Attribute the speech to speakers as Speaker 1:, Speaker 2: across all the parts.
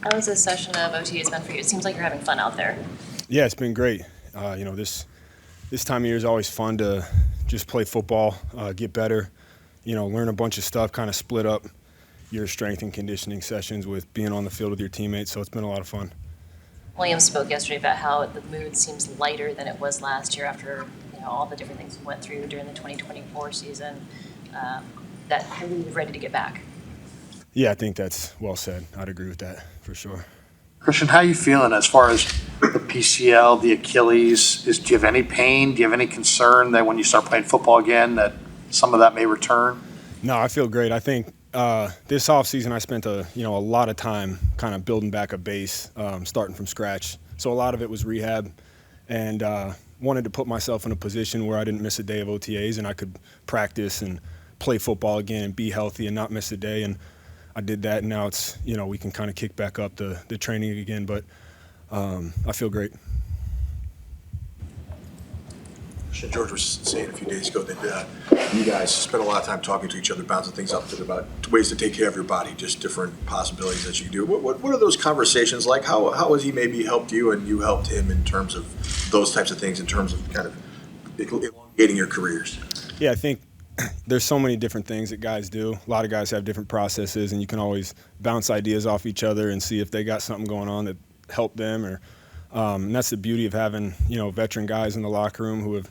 Speaker 1: How has this session of OTAs been for you? It seems like you're having fun out there.
Speaker 2: Yeah, it's been great. This time of year is always fun to just play football, get better, learn a bunch of stuff, kind of split up your strength and conditioning sessions with being on the field with your teammates. So it's been a lot of fun.
Speaker 1: Williams spoke yesterday about how the mood seems lighter than it was last year after all the different things we went through during the 2024 season. That you're ready to get back.
Speaker 2: Yeah, I think that's well said. I'd agree with that for sure.
Speaker 3: Christian, how are you feeling as far as the PCL, the Achilles? Do you have any pain? Do you have any concern that when you start playing football again that some of that may return?
Speaker 2: No, I feel great. I think this offseason I spent a lot of time kind of building back a base, starting from scratch. So a lot of it was rehab, and wanted to put myself in a position where I didn't miss a day of OTAs and I could practice and play football again and be healthy and not miss a day. And I did that, and now it's we can kind of kick back up the training again. But I feel great.
Speaker 4: George was saying a few days ago that you guys spend a lot of time talking to each other, bouncing things up about ways to take care of your body, just different possibilities that you do. What are those conversations like? How has he maybe helped you and you helped him in terms of those types of things, in terms of kind of elongating your careers?
Speaker 2: Yeah, I think there's so many different things that guys do. A lot of guys have different processes, and you can always bounce ideas off each other and see if they got something going on that helped them. And that's the beauty of having veteran guys in the locker room who have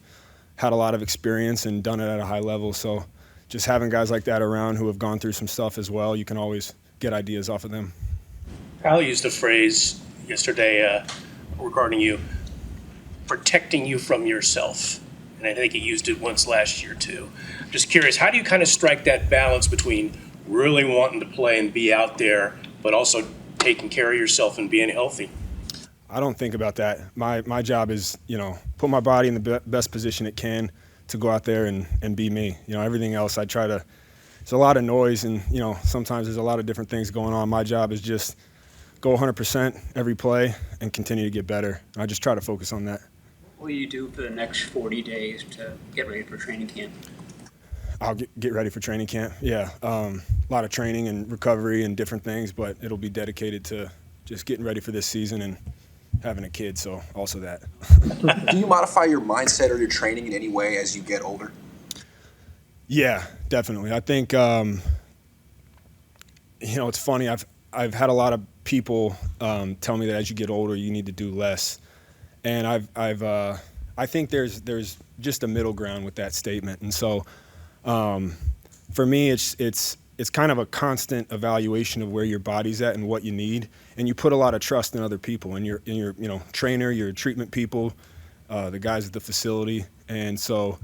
Speaker 2: had a lot of experience and done it at a high level. So just having guys like that around who have gone through some stuff as well, you can always get ideas off of them.
Speaker 5: Kyle used a phrase yesterday regarding you, protecting you from yourself. And I think he used it once last year too. Just curious, how do you kind of strike that balance between really wanting to play and be out there, but also taking care of yourself and being healthy?
Speaker 2: I don't think about that. My job is, put my body in the best position it can to go out there and be me. Everything else there's a lot of noise, and, sometimes there's a lot of different things going on. My job is just go 100% every play and continue to get better. I just try to focus on that.
Speaker 6: What will you do for the next 40 days to get ready for training camp?
Speaker 2: I'll get ready for training camp, yeah. A lot of training and recovery and different things, but it'll be dedicated to just getting ready for this season and having a kid, so also that.
Speaker 7: Do you modify your mindset or your training in any way as you get older?
Speaker 2: Yeah, definitely. I think, it's funny. I've had a lot of people tell me that as you get older, you need to do less. And I think there's just a middle ground with that statement. And so for me, it's kind of a constant evaluation of where your body's at and what you need. And you put a lot of trust in other people, and your trainer, your treatment people, the guys at the facility. And so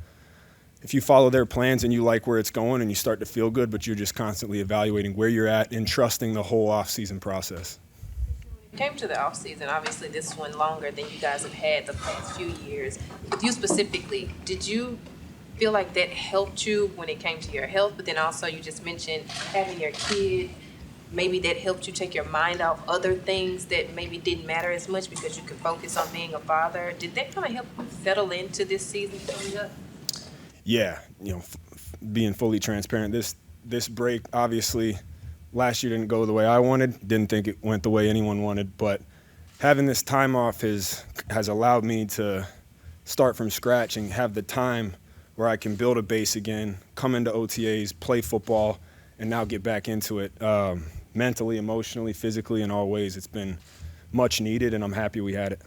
Speaker 2: if you follow their plans and you like where it's going and you start to feel good, but you're just constantly evaluating where you're at and trusting the whole off-season process.
Speaker 8: When it came to the offseason, obviously this one longer than you guys have had the past few years. With you specifically, did you feel like that helped you when it came to your health? But then also you just mentioned having your kid. Maybe that helped you take your mind off other things that maybe didn't matter as much because you could focus on being a father. Did that kind of help you settle into this season coming up?
Speaker 2: Yeah, being fully transparent, this break, obviously, last year didn't go the way I wanted. Didn't think it went the way anyone wanted. But having this time off has allowed me to start from scratch and have the time where I can build a base again, come into OTAs, play football, and now get back into it. Mentally, emotionally, physically, in all ways, it's been much needed, and I'm happy we had it.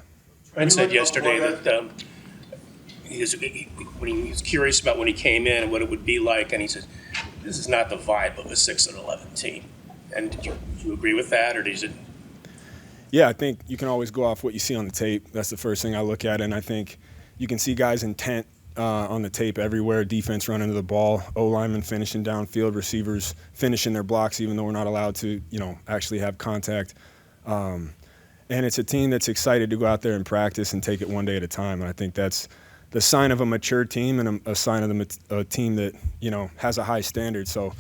Speaker 5: Trent said yesterday that when he was curious about when he came in and what it would be like, and he said, this is not the vibe of a 6-11 team. And did you agree with that, or did you?
Speaker 2: Yeah, I think you can always go off what you see on the tape. That's the first thing I look at, and I think you can see guys' intent on the tape everywhere. Defense running to the ball, O-linemen finishing downfield, receivers finishing their blocks even though we're not allowed to, actually have contact. And it's a team that's excited to go out there and practice and take it one day at a time. And I think that's the sign of a mature team and a sign of a team that, has a high standard. So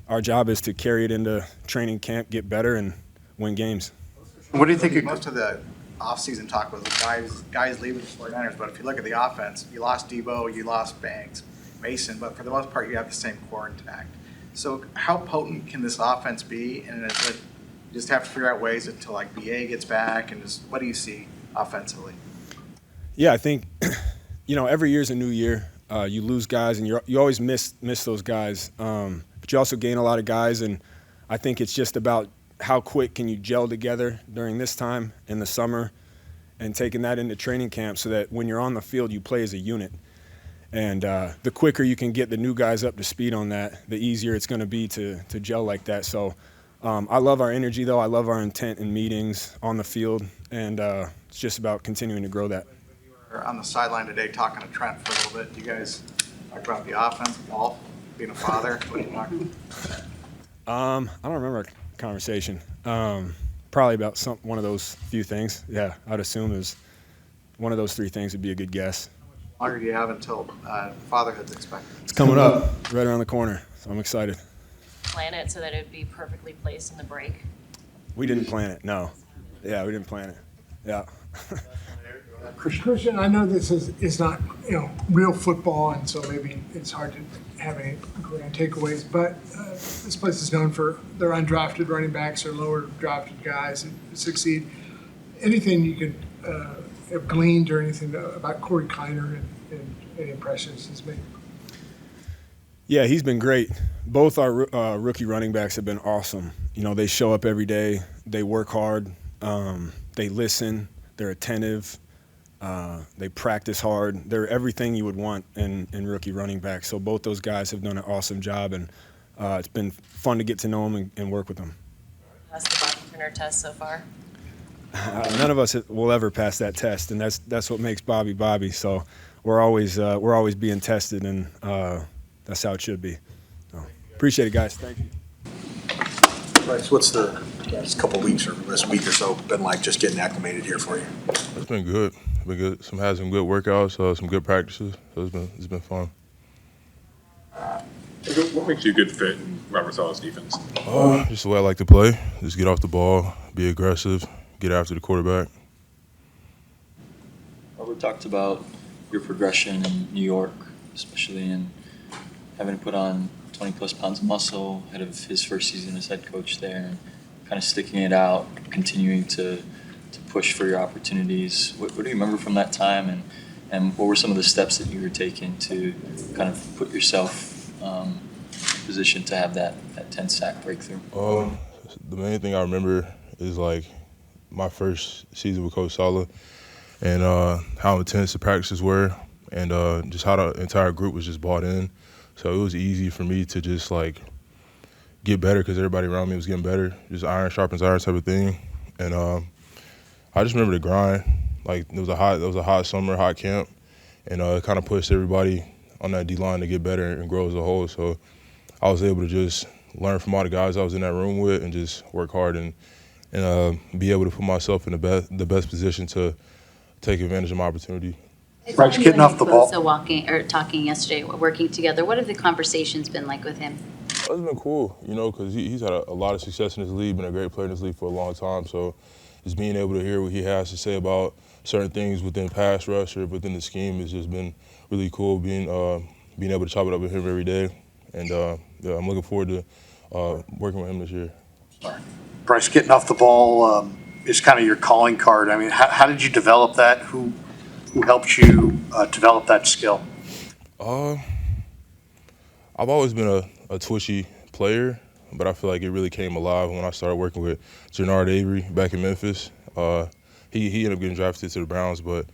Speaker 2: our job is to carry it into training camp, get better, and win games.
Speaker 3: What do you think?
Speaker 9: Most of the offseason talk was guys leaving the 49ers, but if you look at the offense, you lost Debo, you lost Banks, Mason, but for the most part, you have the same core intact. So how potent can this offense be, and is it just have to figure out ways until like BA gets back, and just what do you see offensively?
Speaker 2: Yeah, I think, every year's a new year. You lose guys, and you always miss those guys. But you also gain a lot of guys, and I think it's just about how quick can you gel together during this time in the summer and taking that into training camp so that when you're on the field, you play as a unit. And the quicker you can get the new guys up to speed on that, the easier it's going to be to gel like that. So I love our energy, though. I love our intent in meetings on the field, and it's just about continuing to grow that.
Speaker 9: Or on the sideline today talking to Trent for a little bit. You guys talk about the offense, golf, being a father. What are you talking about?
Speaker 2: I don't remember our conversation. Probably about one of those few things. Yeah, I'd assume is one of those three things would be a good guess.
Speaker 9: How longer do you have until fatherhood's expected?
Speaker 2: It's coming up right around the corner, so I'm excited.
Speaker 1: Plan it so that it would be perfectly placed in the break.
Speaker 2: We didn't plan it, no. Yeah, we didn't plan it. Yeah.
Speaker 10: Christian, I know this is not, real football, and so maybe it's hard to have any grand takeaways, but this place is known for their undrafted running backs or lower drafted guys that succeed. Anything you could have gleaned or anything about Corey Kiner and any impressions he's made?
Speaker 2: Yeah, he's been great. Both our rookie running backs have been awesome. They show up every day. They work hard. They listen. They're attentive. They practice hard. They're everything you would want in rookie running backs. So both those guys have done an awesome job, and it's been fun to get to know them and work with them.
Speaker 1: That's the Bobby Turner test so far.
Speaker 2: None of us will ever pass that test, and that's what makes Bobby Bobby. So we're always being tested, and that's how it should be. So, appreciate it, guys. Thank you.
Speaker 4: Bryce, what's the last couple of weeks or this week or so been like just getting acclimated here for you?
Speaker 11: It's been good. Had some good workouts, some good practices. So it's been fun.
Speaker 12: What makes you a good fit in Robert Saleh's defense?
Speaker 11: Just the way I like to play. Just get off the ball, be aggressive, get after the quarterback.
Speaker 13: Robert talked about your progression in New York, especially in having to put on 20-plus pounds of muscle ahead of his first season as head coach there, and kind of sticking it out, continuing to push for your opportunities. What do you remember from that time, and what were some of the steps that you were taking to kind of put yourself in position to have that 10-sack breakthrough?
Speaker 11: The main thing I remember is like my first season with Coach Saleh, and how intense the practices were, and just how the entire group was just bought in. So it was easy for me to just like get better because everybody around me was getting better. Just iron sharpens iron type of thing. And I just remember the grind. Like it was a hot summer, hot camp, and it kind of pushed everybody on that D-line to get better and grow as a whole. So I was able to just learn from all the guys I was in that room with and just work hard and be able to put myself in the best position to take advantage of my opportunity.
Speaker 3: Bryce, getting off the ball.
Speaker 14: So talking yesterday, working together. What have the conversations been like with him?
Speaker 11: It's been cool, because he's had a lot of success in his league, been a great player in his league for a long time. So just being able to hear what he has to say about certain things within pass rush or within the scheme has just been really cool. Being able to chop it up with him every day, and I'm looking forward to working with him this year.
Speaker 3: Bryce, getting off the ball is kind of your calling card. I mean, how did you develop that? Who helped you develop that skill?
Speaker 11: I've always been a twitchy player, but I feel like it really came alive when I started working with Jernard Avery back in Memphis. He ended up getting drafted to the Browns, but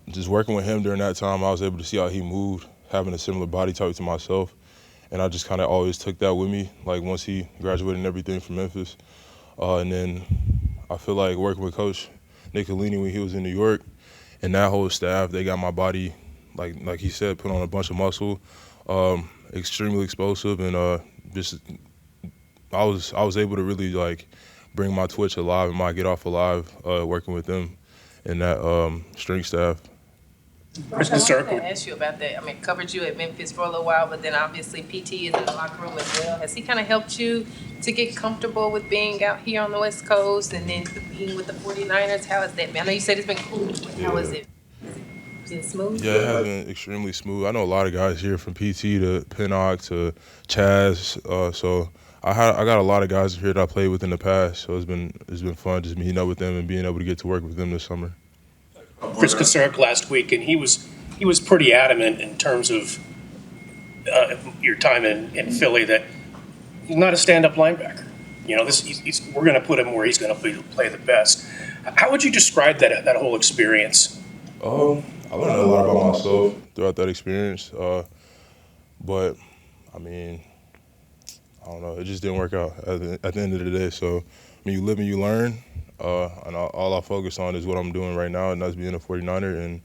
Speaker 11: just working with him during that time, I was able to see how he moved, having a similar body type to myself, and I just kind of always took that with me, like once he graduated and everything from Memphis. And then I feel like working with Coach Nicolini when he was in New York, and that whole staff, they got my body, like he said, put on a bunch of muscle, extremely explosive, and I was able to really like bring my twitch alive and my get off alive working with them and that strength staff.
Speaker 8: I was going to ask you about that. I mean, covered you at Memphis for a little while, but then obviously PT is in the locker room as well. Has he kind of helped you to get comfortable with being out here on the West Coast and then being with the 49ers? How is that? I know you said it's been cool, but how is it? Is it smooth?
Speaker 11: Yeah, it has been extremely smooth. I know a lot of guys here from PT to Pinnock to Chaz, so I got a lot of guys here that I played with in the past, so it's been fun just meeting up with them and being able to get to work with them this summer.
Speaker 5: Chris Kocurek last week, and he was pretty adamant in terms of your time in Philly that he's not a stand-up linebacker. You know, we're going to put him where he's going to play the best. How would you describe that whole experience?
Speaker 11: I learned a lot about myself throughout that experience, but I mean, I don't know. It just didn't work out at the end of the day. So, I mean, you live and you learn, and all I focus on is what I'm doing right now, and that's being a 49er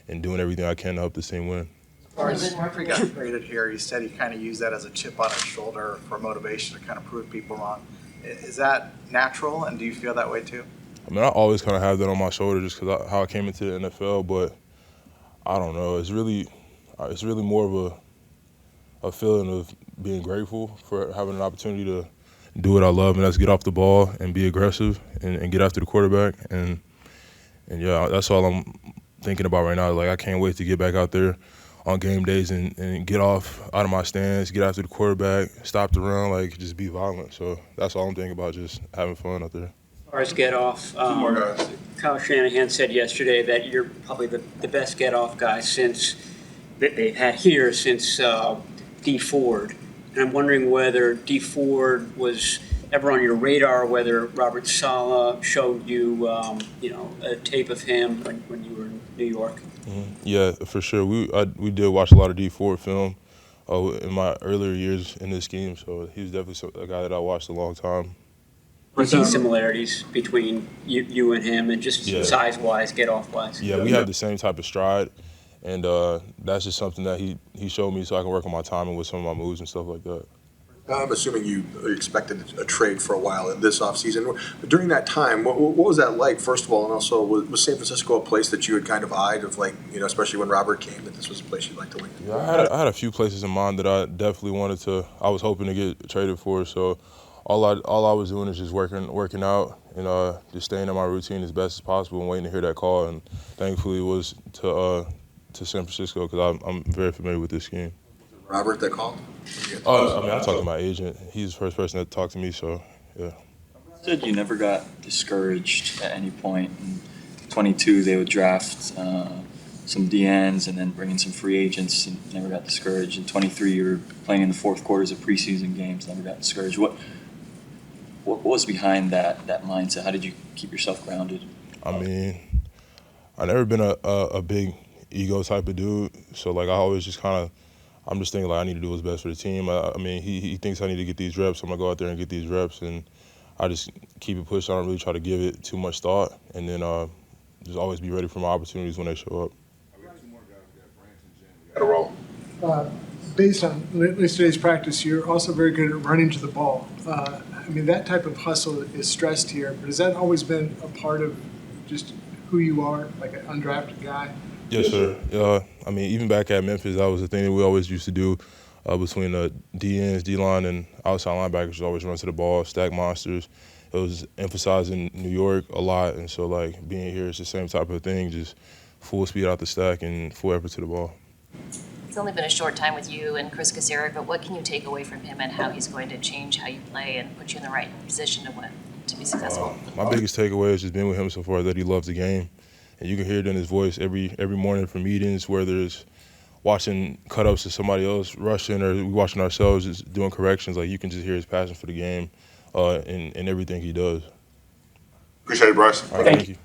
Speaker 11: and doing everything I can to help this team win.
Speaker 9: As far as after he got traded here, he said he kind of used that as a chip on his shoulder for motivation to kind of prove people wrong. Is that natural, and do you feel that way too?
Speaker 11: I mean, I always kind of have that on my shoulder just because how I came into the NFL, but I don't know. It's really more of a feeling of being grateful for having an opportunity to do what I love, and that's get off the ball and be aggressive and get after the quarterback. And yeah, that's all I'm thinking about right now. Like, I can't wait to get back out there on game days and get off out of my stance, get after the quarterback, stop the run, like just be violent. So that's all I'm thinking about, just having fun out there.
Speaker 6: As far as get off, Kyle Shanahan said yesterday that you're probably the best get off guy that they've had here since D Ford. And I'm wondering whether D Ford was ever on your radar, whether Robert Saleh showed you, a tape of him when you were in New York.
Speaker 11: Mm-hmm. Yeah, for sure. We did watch a lot of D Ford film in my earlier years in this scheme, so he was definitely a guy that I watched a long time.
Speaker 6: Do you see similarities between you and him, and just size-wise, get-off-wise?
Speaker 11: Yeah, we have the same type of stride, and that's just something that he showed me so I can work on my timing with some of my moves and stuff like that.
Speaker 4: I'm assuming you expected a trade for a while in this offseason. During that time, what was that like, first of all, and also was San Francisco a place that you had kind of eyed of, like, especially when Robert came, that this was a place you'd like to win?
Speaker 11: Yeah, I had a few places in mind that I definitely I was hoping to get traded for, so all I was doing is just working out and just staying in my routine as best as possible and waiting to hear that call. And thankfully, it was to San Francisco because I'm very familiar with this scheme.
Speaker 4: Robert that called?
Speaker 11: I mean, I talked to my agent. He's the first person that talked to me, so yeah.
Speaker 13: You said you never got discouraged at any point. In 22, they would draft some DNs and then bring in some free agents and never got discouraged. In 23, you were playing in the fourth quarters of preseason games, never got discouraged. What was behind that mindset? How did you keep yourself grounded?
Speaker 11: I mean, I've never been a big ego type of dude, so like I always just I'm just thinking like I need to do what's best for the team. I mean, he thinks I need to get these reps, so I'm gonna go out there and get these reps, and I just keep it pushed. I don't really try to give it too much thought, and then just always be ready for my opportunities when they show up.
Speaker 10: Based on at least today's practice, you're also very good at running to the ball. I mean, that type of hustle is stressed here, but has that always been a part of just who you are, like an undrafted guy?
Speaker 11: Yes, sir. I mean, even back at Memphis, that was the thing that we always used to do between the DNs, D-line, and outside linebackers. Always run to the ball, stack monsters. It was emphasized in New York a lot, and so like being here, it's the same type of thing, just full speed out the stack and full effort to the ball.
Speaker 1: It's only been a short time with you and Chris Kocurek, but what can you take away from him and how he's going to change how you play and put you in the right position to be successful?
Speaker 11: My biggest takeaway is just being with him so far that he loves the game. And you can hear it in his voice every morning from meetings, whether it's watching cut-ups to somebody else rushing or we watching ourselves just doing corrections. Like, you can just hear his passion for the game in everything he does.
Speaker 12: Appreciate it, Bryce.
Speaker 11: All right, thank you.